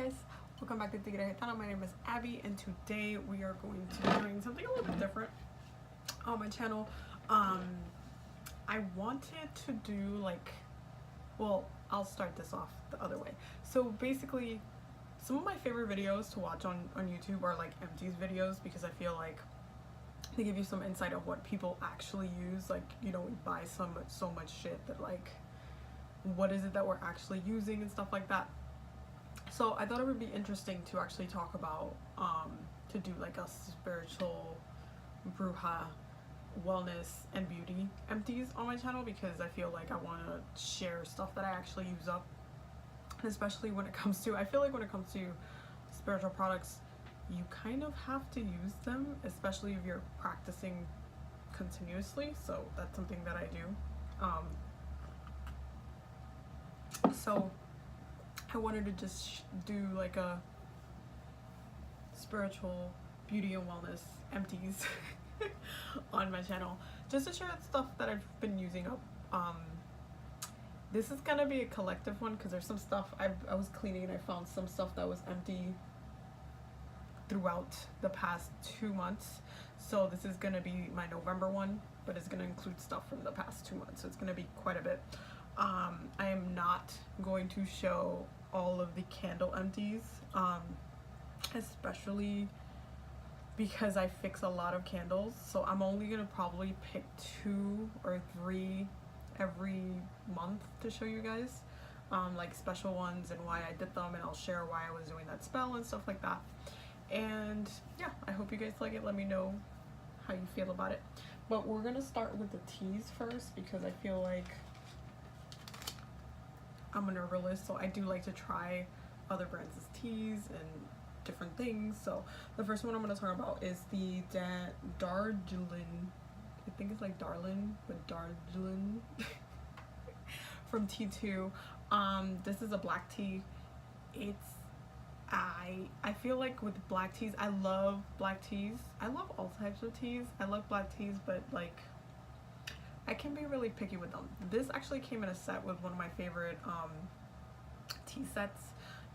guys, welcome back to Tigre Gitana. My name is Abby and today we are going to be doing something a little bit different on my channel. I wanted to do I'll start this off the other way. So basically, some of my favorite videos to watch on YouTube are like Empties videos because I feel like they give you some insight of what people actually use. Like, you know, we buy so much shit that like, what is it that we're actually using and stuff like that. So I thought it would be interesting to actually talk about, to do like a spiritual bruja wellness and beauty empties on my channel, because I feel like I want to share stuff that I actually use up. And especially when it comes to, I feel like when it comes to spiritual products, you kind of have to use them, especially if you're practicing continuously. So that's something that I do. So I wanted to just do like a spiritual beauty and wellness empties on my channel, just to share stuff that I've been using up. This is gonna be a collective one because there's some stuff I was cleaning and I found some stuff that was empty throughout the past 2 months. So this is gonna be my November one, but it's gonna include stuff from the past 2 months, so it's gonna be quite a bit. I am not going to show all of the candle empties, especially because I fix a lot of candles, so I'm only gonna probably pick 2 or 3 every month to show you guys, like special ones and why I did them, and I'll share why I was doing that spell and stuff like that. And yeah, I hope you guys like it. Let me know how you feel about it. But we're gonna start with the teas first because I feel like I'm a herbalist, so I do like to try other brands' teas and different things. So the first one I'm going to talk about is the Darjeeling, I think it's like Darlin, but Darjeeling from T2. This is a black tea. I feel like with black teas, I love black teas. I love all types of teas. I love black teas, but like, I can be really picky with them. This actually came in a set with one of my favorite tea sets,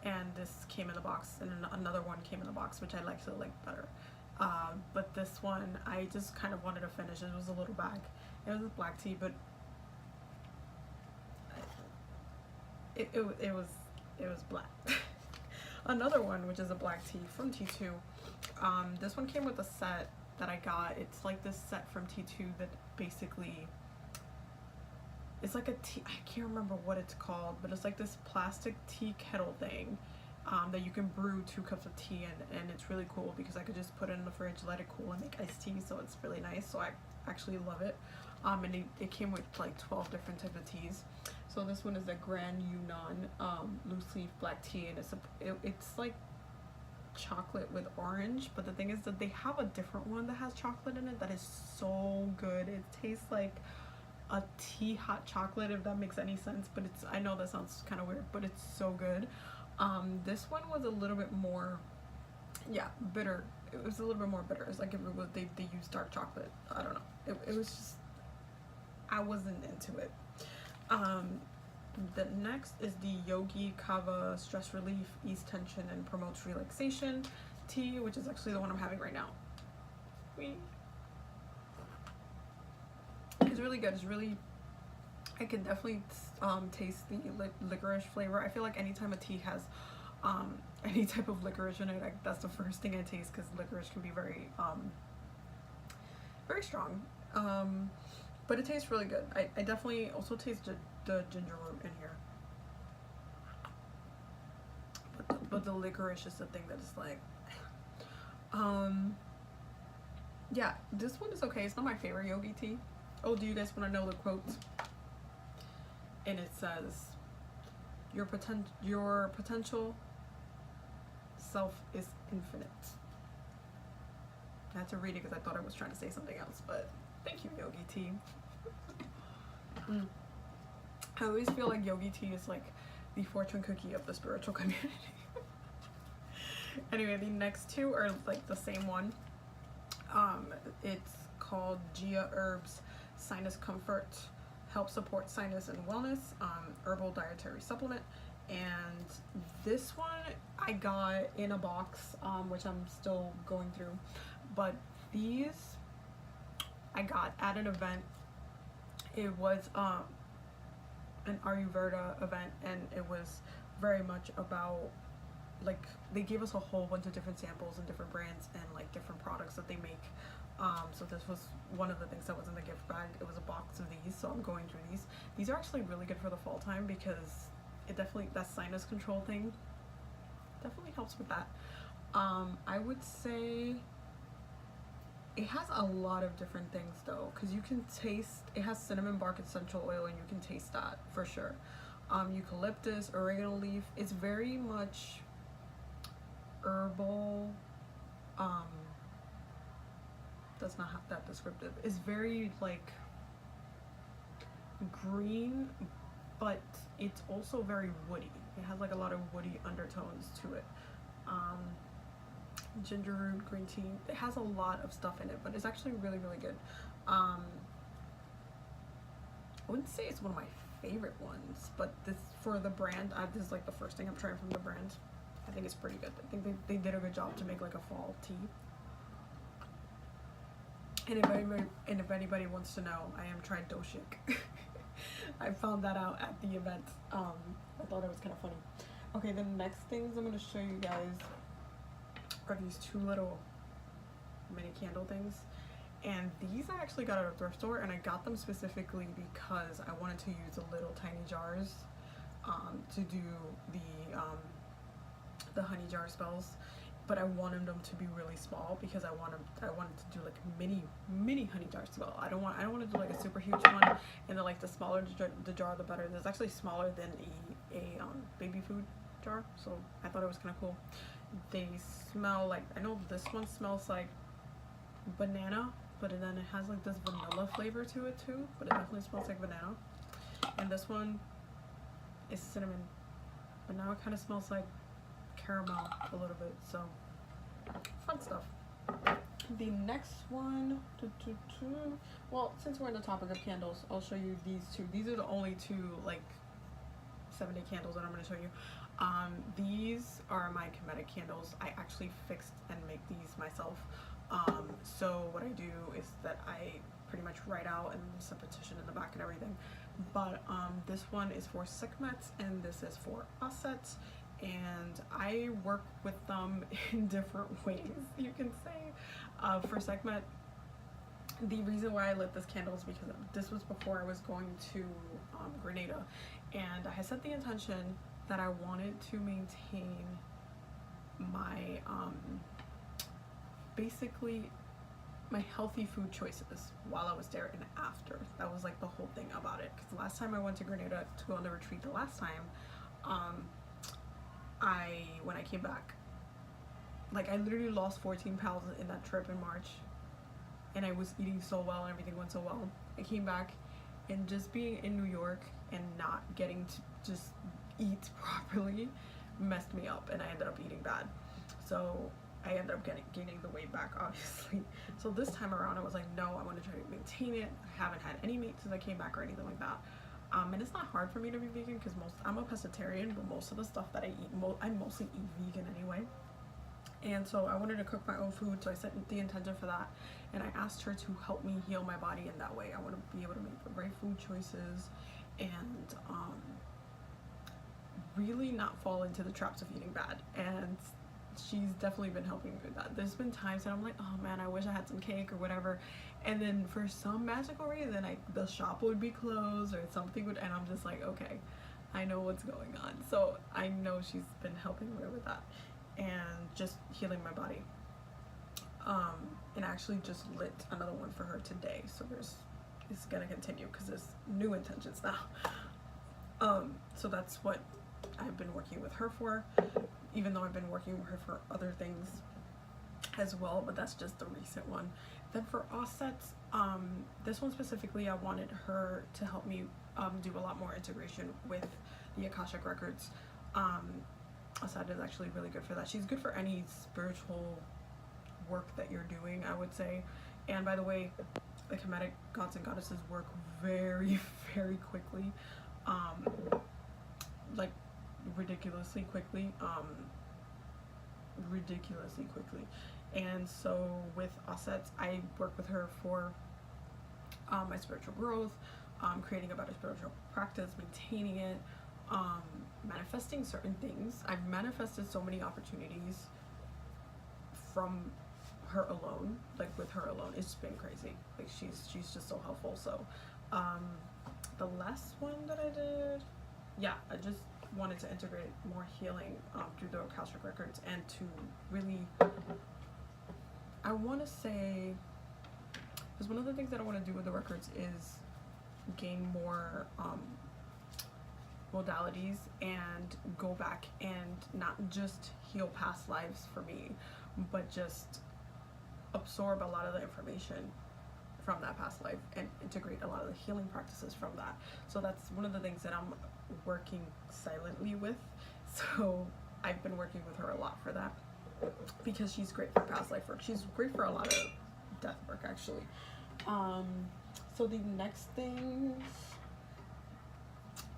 and this came in the box, and another one came in the box, which I actually like better. But this one, I just kind of wanted to finish. It was a little bag. It was a black tea, but it was black. Another one, which is a black tea from T2. This one came with a set that I got. It's like this set from T2 that basically, it's like a tea, I can't remember what it's called, but it's like this plastic tea kettle thing that you can brew 2 cups of tea in, and it's really cool because I could just put it in the fridge, let it cool, and make iced tea. So it's really nice. So I actually love it. And it came with like 12 different types of teas. So this one is a Grand Yunnan loose leaf black tea, and it's like chocolate with orange, but the thing is that they have a different one that has chocolate in it that is so good. It tastes like a tea hot chocolate, if that makes any sense, but it's, I know that sounds kind of weird, but it's so good. This one was a little bit more, yeah, bitter. It was a little bit more bitter. It's like if it was, they used dark chocolate. I don't know. It was just, I wasn't into it. The next is the Yogi Kava Stress Relief, Ease Tension, and Promotes Relaxation tea, which is actually the one I'm having right now. It's really good. It's really, I can definitely taste the licorice flavor. I feel like anytime a tea has any type of licorice in it, that's the first thing I taste, because licorice can be very very strong. But it tastes really good. I definitely also taste the ginger root in here. But the licorice is the thing that is like, yeah, this one is okay. It's not my favorite yogi tea. Oh, do you guys want to know the quote? And it says, your potential self is infinite. I had to read it because I thought I was trying to say something else, but thank you, yogi tea. I always feel like yogi tea is like the fortune cookie of the spiritual community. Anyway, the next 2 are like the same one. It's called Gia Herbs Sinus Comfort, help support sinus and wellness, herbal dietary supplement. And this one, I got in a box, which I'm still going through, but these I got at an event. It was an Ayurveda event, and it was very much about, like, they gave us a whole bunch of different samples and different brands and like different products that they make. So this was one of the things that was in the gift bag. It was a box of these, so I'm going through these. These are actually really good for the fall time because it definitely, that sinus control thing definitely helps with that. I would say it has a lot of different things though, because you can taste, it has cinnamon bark essential oil, and you can taste that for sure. Eucalyptus, oregano leaf. It's very much herbal. That's not that descriptive. It's very like green, but it's also very woody. It has like a lot of woody undertones to it. Ginger root, green tea. It has a lot of stuff in it, but it's actually really, really good. I wouldn't say it's one of my favorite ones, but this, for the brand, this is like the first thing I'm trying from the brand. I think it's pretty good. I think they did a good job to make like a fall tea. And if anybody wants to know, I am trying doshik. I found that out at the event. I thought it was kind of funny. Okay, the next things I'm going to show you guys are these two little mini candle things. And these I actually got at a thrift store, and I got them specifically because I wanted to use the little tiny jars to do the honey jar spells. But I wanted them to be really small because I wanted to do like mini honey jar spell. I don't want to do like a super huge one, and then like the smaller the jar the better. It's actually smaller than a baby food jar, so I thought it was kind of cool. They smell like, I know this one smells like banana, but then it has like this vanilla flavor to it too, but it definitely smells like banana. And this one is cinnamon, but now it kind of smells like caramel a little bit, so fun stuff. The next one, well, since we're on the topic of candles, I'll show you these two. These are the only two like 7-day candles that I'm going to show you. These are my Kemetic candles. I actually fixed and make these myself. So what I do is that I pretty much write out and there's a petition in the back and everything. But this one is for Sekhmet and this is for Aset. And I work with them in different ways, you can say. For Sekhmet, the reason why I lit this candle is because this was before I was going to Grenada, and I had set the intention that I wanted to maintain my basically my healthy food choices while I was there and after. That was like the whole thing about it, because the last time I went to Grenada to go on the retreat, the last time, when I came back, like I literally lost 14 pounds in that trip in March, and I was eating so well and everything went so well. I came back, and just being in New York and not getting to just eat properly messed me up, and I ended up eating bad. So I ended up gaining the weight back, obviously. So this time around I was like, no, I want to try to maintain it. I haven't had any meat since I came back or anything like that. And it's not hard for me to be vegan because I'm a pescatarian, but most of the stuff that I eat, I mostly eat vegan anyway. And so I wanted to cook my own food, so I set the intention for that. And I asked her to help me heal my body in that way. I want to be able to make the right food choices and really not fall into the traps of eating bad. And she's definitely been helping me with that. There's been times that I'm like, oh man, I wish I had some cake or whatever, and then for some magical reason the shop would be closed or something would, and I'm just like, okay, I know what's going on. So I know she's been helping me with that and just healing my body. And I actually just lit another one for her today, so it's gonna continue because there's new intentions now. So that's what I've been working with her for, even though I've been working with her for other things as well, but that's just the recent one. Then for Offsets, this one specifically, I wanted her to help me do a lot more integration with the Akashic Records. Asad is actually really good for that. She's good for any spiritual work that you're doing, I would say. And by the way, the Kemetic gods and goddesses work very, very quickly, like ridiculously quickly. ridiculously quickly. And so with Osset, I work with her for my spiritual growth, creating a better spiritual practice, maintaining it, manifesting certain things. I've manifested so many opportunities from her alone, like with her alone. It's been crazy. Like she's just so helpful. So the last one that I did, yeah, I just wanted to integrate more healing through the Akashic records, and to really, I want to say, because one of the things that I want to do with the records is gain more modalities and go back and not just heal past lives for me, but just absorb a lot of the information from that past life and integrate a lot of the healing practices from that. So that's one of the things that I'm working silently with. So I've been working with her a lot for that, because she's great for past life work. She's great for a lot of death work, actually. So the next things,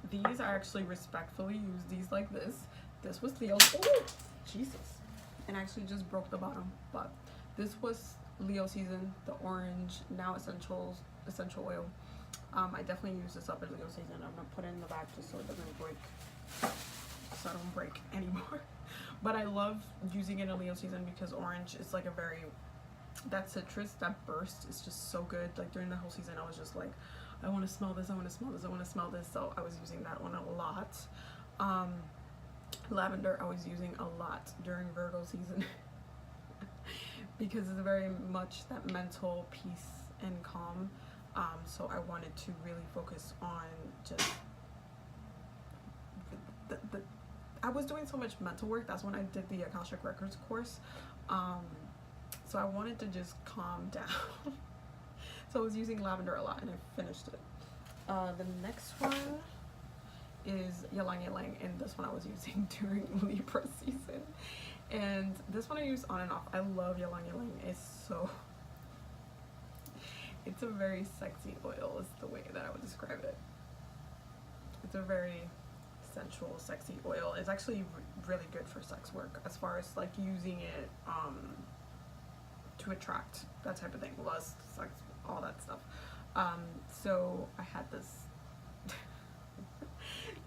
these I actually respectfully use these like this. This was Leo's. Oh, Jesus. And I actually just broke the bottom. But this was Leo season, the orange, now essential oil. I definitely use this up in Leo season. I'm gonna put it in the back just so it doesn't break, so I don't break anymore. But I love using it in Leo season because orange is like a very, that citrus, that burst is just so good. Like during the whole season, I was just like, I want to smell this, I want to smell this, I want to smell this. So I was using that one a lot. Lavender I was using a lot during Virgo season because it's very much that mental peace and calm. So I wanted to really focus on just I was doing so much mental work. That's when I did the Akashic Records course. So I wanted to just calm down. So I was using lavender a lot, and I finished it. The next one is Ylang Ylang, and this one I was using during Libra season. And this one I use on and off. I love Ylang Ylang. It's a very sexy oil, is the way that I would describe it. It's a very sensual, sexy oil. It's actually really good for sex work, as far as like using it to attract that type of thing, lust, sex, all that stuff. So I had this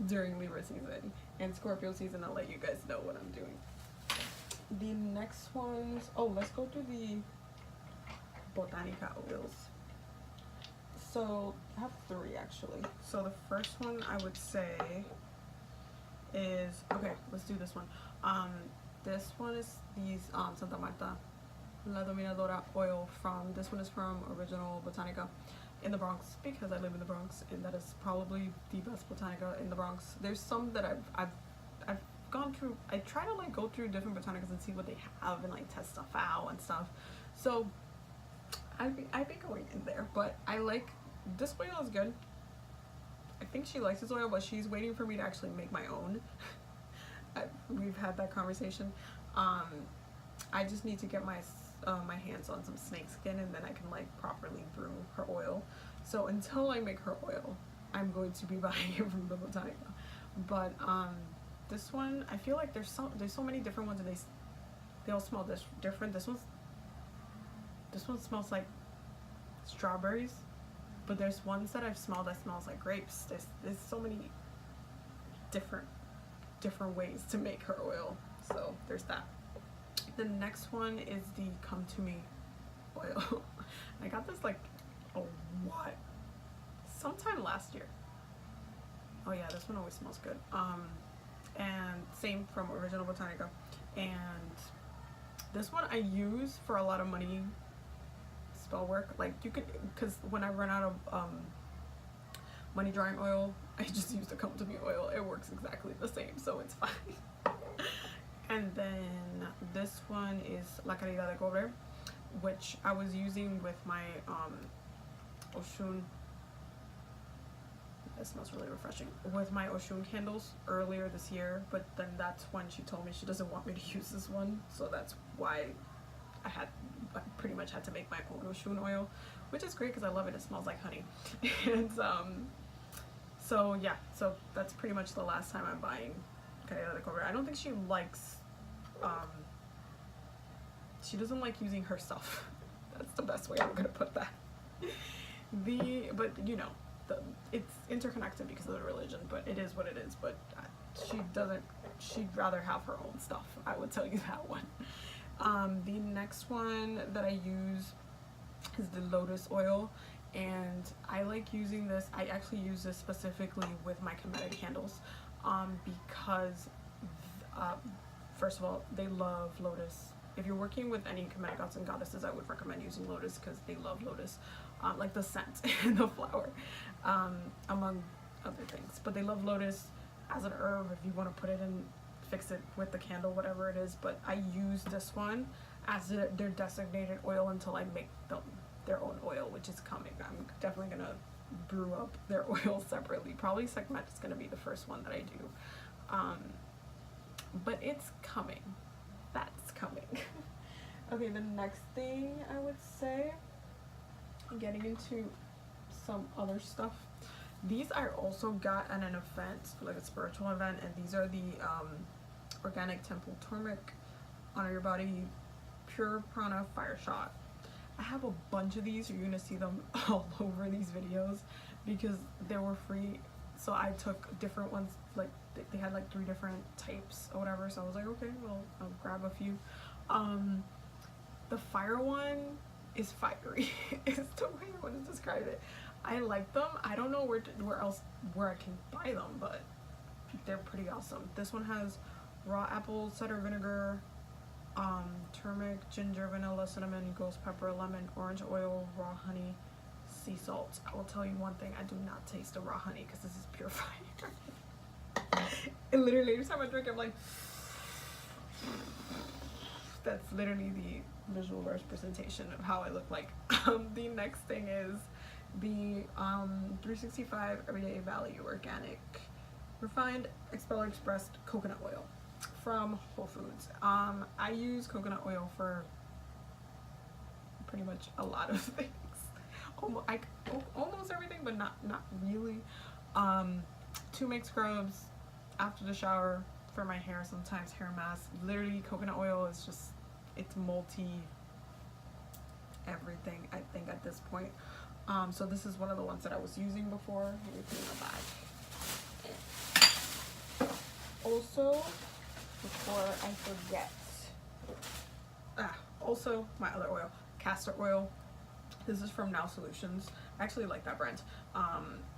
during Libra season, and Scorpio season I'll let you guys know what I'm doing. The next ones, oh, let's go through the Botanica oils. So I have 3 actually. So the first one I would say is, okay, let's do this one. This one is these Santa Marta La Dominadora oil from, this one is from Original Botanica in the Bronx, because I live in the Bronx, and that is probably the best Botanica in the Bronx. There's some that I've gone through. I try to like go through different Botanicas and see what they have and like test stuff out and stuff. So I'd be going in there, but I like this oil is good. I think she likes this oil, but she's waiting for me to actually make my own. We've had that conversation. I just need to get my hands on some snake skin, and then I can like properly brew her oil. So until I make her oil, I'm going to be buying it from the Botanica. But this one, I feel like there's so many different ones, and they all smell different. This one smells like strawberries, but there's ones that I've smelled that smells like grapes. There's so many different ways to make her oil. So there's that. The next one is the Come To Me oil. I got this like sometime last year. Oh yeah, this one always smells good. And same from Original Botanica. And this one I use for a lot of money spell work. Like you could, because when I run out of money drawing oil, I just use the Come To Me oil. It works exactly the same, so it's fine. And then this one is La Caridad de Cobre, which I was using with my Oshun. It smells really refreshing. With my Oshun candles earlier this year, but then that's when she told me she doesn't want me to use this one, so that's why I pretty much had to make my own Oshun oil, which is great because I love it. It smells like honey. And so yeah, so that's pretty much the last time I'm buying Caridad de Cobre. I don't think she likes She doesn't like using her stuff. That's the best way I'm gonna put that. But you know, it's interconnected because of the religion, but it is what it is. But she'd rather have her own stuff. I would tell you that one. The next one that I use is the lotus oil, and I like using this. I actually use this specifically with my Kemetic candles, because first of all, they love lotus. If you're working with any Kemetic gods and goddesses, I would recommend using lotus because they love lotus, like the scent and the flower, among other things. But they love lotus as an herb if you want to put it in, fix it with the candle, whatever it is. But I use this one as their designated oil until I make them their own oil, which is coming. I'm definitely gonna brew up their oil separately. Probably Sekhmet is gonna be the first one that I do, but it's coming. That's coming. Okay, the next thing I would say, getting into some other stuff. These I also got at an event, like a spiritual event, and these are the organic temple turmeric, honor your body, pure prana fire shot. I have a bunch of these. You're gonna see them all over these videos because they were free. So I took different ones, like they had like 3 different types or whatever. So I was like, okay, well, I'll grab a few. The fire one is fiery. Is the way I want to describe it. I like them. I don't know where I can buy them, but they're pretty awesome. This one has raw apple cider vinegar, turmeric, ginger, vanilla, cinnamon, ghost pepper, lemon, orange oil, raw honey, sea salt. I will tell you one thing, I do not taste the raw honey because this is pure fire. And literally every time I drink, I'm like, that's literally the visual representation of how I look like. The next thing is the 365 Everyday Value Organic Refined Expeller Expressed Coconut Oil from Whole Foods. I use coconut oil for pretty much a lot of things. Almost everything, but not really. To make scrubs after the shower, for my hair, sometimes hair masks. Literally, coconut oil is just, it's multi everything, I think, at this point. So this is one of the ones that I was using before. Let me put it in my bag. Also, before I forget, also my other oil, castor oil. This is from Now Solutions. I actually like that brand.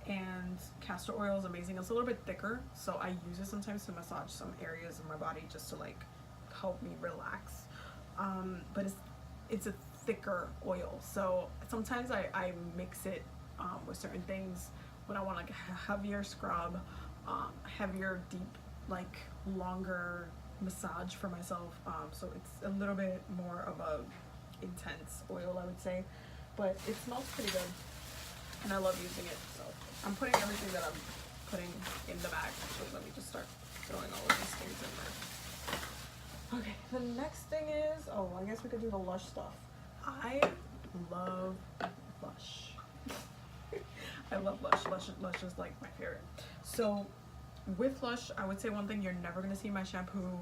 And castor oil is amazing. It's a little bit thicker, so I use it sometimes to massage some areas of my body just to like help me relax. But it's a thicker oil, so sometimes I mix it with certain things when I want like a heavier scrub, heavier, deep, like longer massage for myself. So it's a little bit more of a intense oil, I would say, but it smells pretty good and I love using it. So I'm putting everything that I'm putting in the bag. Actually, let me just start throwing all of these things in there. Okay, the next thing is, oh, I guess we could do the Lush stuff. I love Lush. I love Lush. Lush is like my favorite. So with Lush, I would say one thing, you're never gonna see my shampoo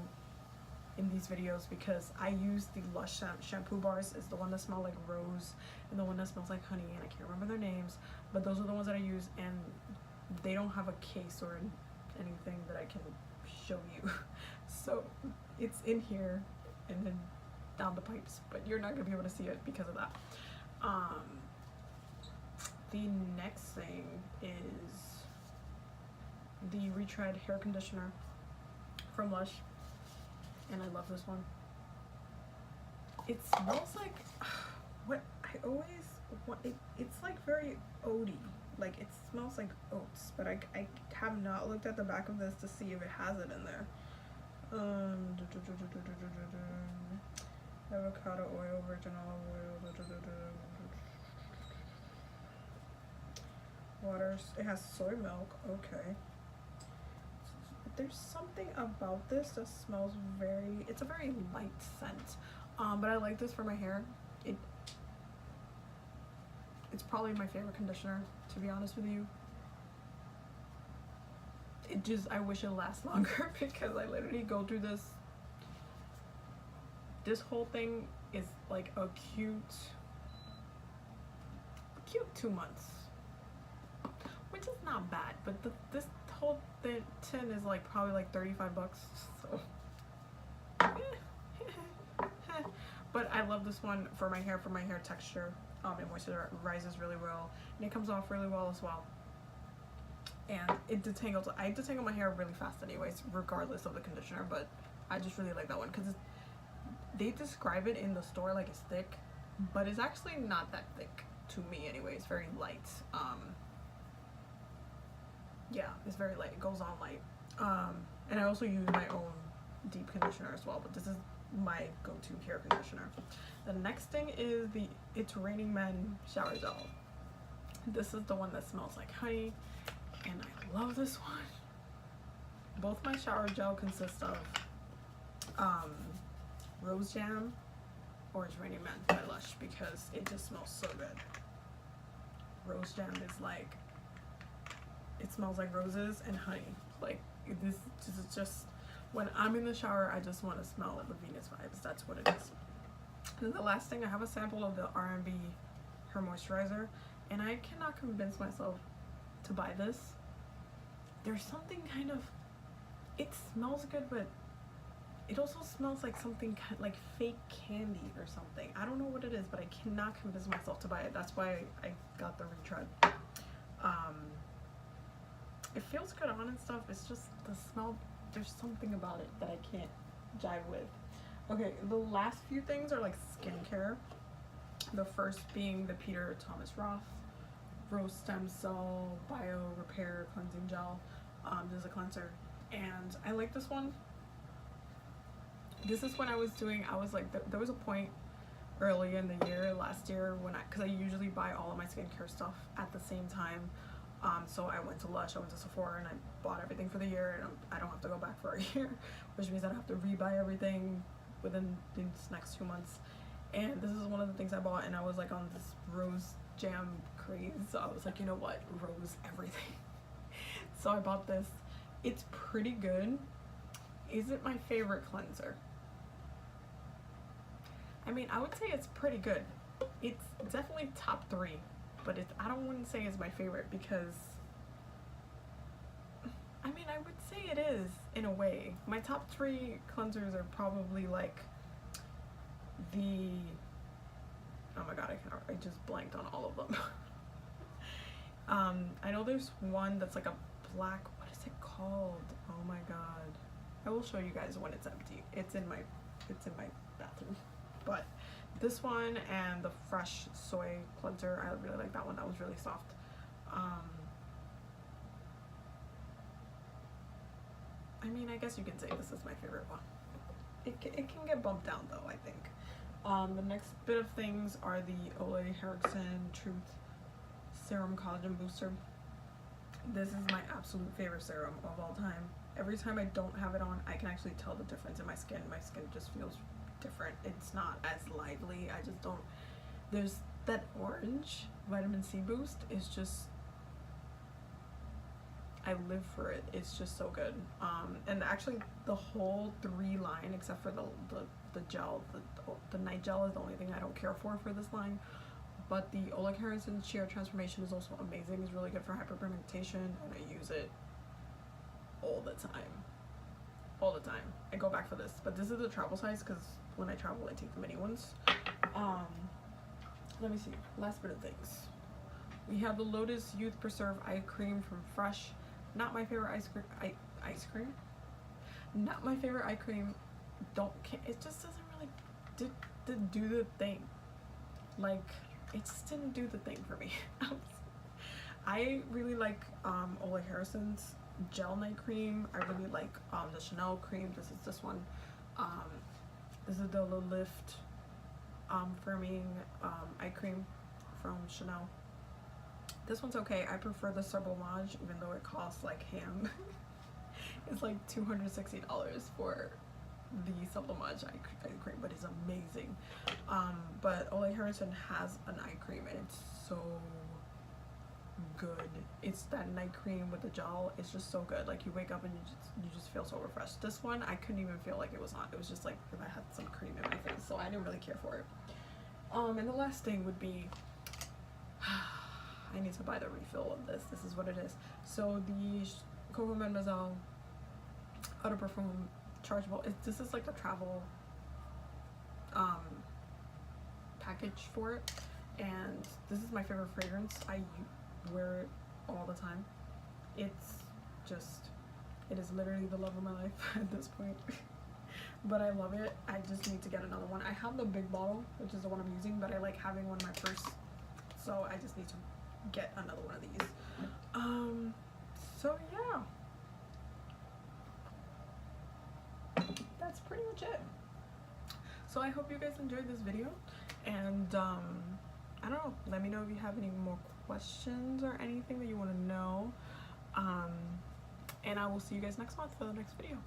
in these videos because I use the Lush shampoo bars. It's the one that smells like rose and the one that smells like honey, and I can't remember their names, but those are the ones that I use, and they don't have a case or anything that I can show you. So it's in here and then down the pipes, but you're not gonna be able to see it because of that. The next thing is the retread hair conditioner from Lush, and I love this one. It smells like what I always want. It's like very oaty, like it smells like oats, but I have not looked at the back of this to see if it has it in there. Avocado oil, virgin olive oil, water. It has soy milk. Okay. There's something about this that smells very. It's a very light scent, but I like this for my hair. It's probably my favorite conditioner, to be honest with you. I wish it lasts longer because I literally go through this This whole thing is like a cute 2 months, which is not bad. But this whole tin is like probably like 35 bucks. So, but I love this one for my hair texture. It moisturizes really well, and it comes off really well as well. And it detangles. I detangle my hair really fast anyways, regardless of the conditioner, but I just really like that one because they describe it in the store like it's thick, but it's actually not that thick to me anyway. It's very light. Yeah, it's very light. It goes on light. And I also use my own deep conditioner as well, but this is my go-to hair conditioner. The next thing is the It's Raining Men shower gel. This is the one that smells like honey, and I love this one. Both my shower gel consist of Rose Jam or It's Raining Men by Lush because it just smells so good. Rose Jam is like, it smells like roses and honey. Like this is just, when I'm in the shower, I just want to smell the Venus vibes. That's what it is. And then the last thing, I have a sample of the R&B hair moisturizer, and I cannot convince myself to buy this. There's something kind of, it smells good, but it also smells like something like fake candy or something. I don't know what it is, but I cannot convince myself to buy it. That's why I got the retread. It feels good on and stuff. It's just the smell. There's something about it that I can't jive with. Okay, the last few things are like skincare. The first being the Peter Thomas Roth Rose Stem Cell Bio Repair Cleansing Gel. This is a cleanser, and I like this one. This is when I was like, there was a point early in the year, last year, when because I usually buy all of my skincare stuff at the same time. So I went to Lush, I went to Sephora, and I bought everything for the year, and I don't have to go back for a year, which means I don't have to rebuy everything within these next 2 months. And this is one of the things I bought, and I was like on this Rose Jam craze, so I was like, you know what, rose everything. So I bought this. It's pretty good. Is it my favorite cleanser? I mean, I would say it's pretty good. It's definitely top 3, but I wouldn't say it's my favorite because, I mean, I would say it is in a way. My top 3 cleansers are probably like oh my god, I just blanked on all of them. I know there's one that's like a black, what is it called? Oh my god. I will show you guys when it's empty. It's in my bathroom. But this one and the Fresh Soy Cleanser, I really like that one. That was really soft. I mean, I guess you can say this is my favorite one. It can get bumped down though, I think. The next bit of things are the Ole Henriksen Truth Serum Collagen Booster. This is my absolute favorite serum of all time. Every time I don't have it on, I can actually tell the difference in my skin. My skin just feels different. It's not as lively. I just don't, there's that orange vitamin C boost is just, I live for it. It's just so good. And actually the whole 3 line, except for the gel, the night gel is the only thing I don't care for this line. But the Ole Henriksen Sheer Transformation is also amazing. It's really good for hyperpigmentation, and I use it all the time. All the time. I go back for this. But this is the travel size because when I travel I take the mini ones. Let me see. Last bit of things. We have the Lotus Youth Preserve Eye Cream from Fresh. Not my favorite ice cream. Not my favorite eye cream. It just doesn't really do the thing. Like, it just didn't do the thing for me. I really like Ole Henriksen's gel night cream. I really like the Chanel cream. This one. This is the Lift firming eye cream from Chanel. This one's okay. I prefer the Sublimage, even though it costs like ham. It's like $260 for the Sublimage eye cream, but it's amazing. But Ole Henriksen has an eye cream, and it's so good. It's that night cream with the gel. It's just so good. Like, you wake up and you just feel so refreshed. This one I couldn't even feel like it was on. It was just like if I had some cream in my face. I didn't really care for it. And the last thing would be, I need to buy the refill of this. This is what it is. So the Coco Mademoiselle Eau de Parfum chargeable. This is like a travel package for it, and this is my favorite fragrance. I wear it all the time. It's just, it is literally the love of my life at this point. But I love it. I just need to get another one. I have the big bottle, which is the one I'm using, but I like having one in my purse, so I just need to get another one of these. So yeah, that's pretty much it. So I hope you guys enjoyed this video, and I don't know, let me know if you have any more questions or anything that you want to know, and I will see you guys next month for the next video.